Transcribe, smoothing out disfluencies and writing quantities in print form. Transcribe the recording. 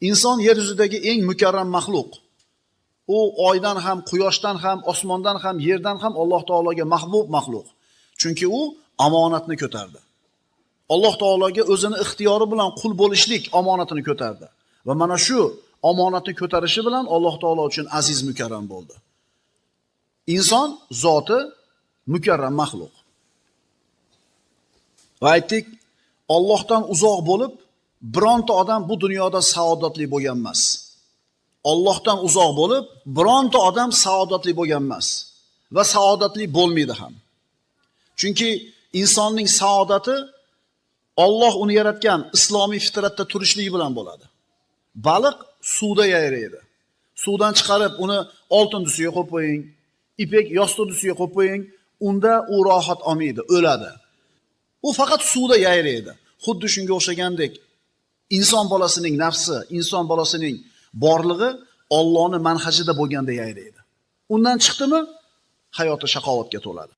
Inson yer yuzidagi eng mukarram maxluq. U oydan ham, quyoshdan ham, osmondan ham, yerdan ham Alloh taologa mahbub maxluq. Chunki u omonatni ko'tardi. Alloh taologa o'zini ixtiyori bilan qul bo'lishlik omonatini ko'tardi. Va mana shu omonatni ko'tarishi bilan Alloh taolo uchun aziz mukarram bo'ldi. Inson zoti mukarram maxluq. Va aytdik, Allohdan uzoq bo'lib, bironta odam bu dunyoda saodatli bo'lgan emas. Allohdan uzoq bo'lib, bironta odam saodatli bo'lgan emas va saodatli bo'lmaydi ham. Chunki insonning saodati Alloh uni yaratgan islomiy fitratda turishligi bilan bo'ladi. Baliq suvda yayraydi. Suvdan chiqarib uni oltin dusiga qo'yib qo'ying, ipek yostiq dusiga qo'yib qo'ying, unda u rohat olmaydi, o'ladi. U faqat suvda yayraydi. Xuddi shunga o'xshagandek, inson bolasining nafsi, inson bolasining borlig'i Allohning manhajida bo'lganda yayraydi. Undan chiqdimi, hayoti shaqovatga to'ladi.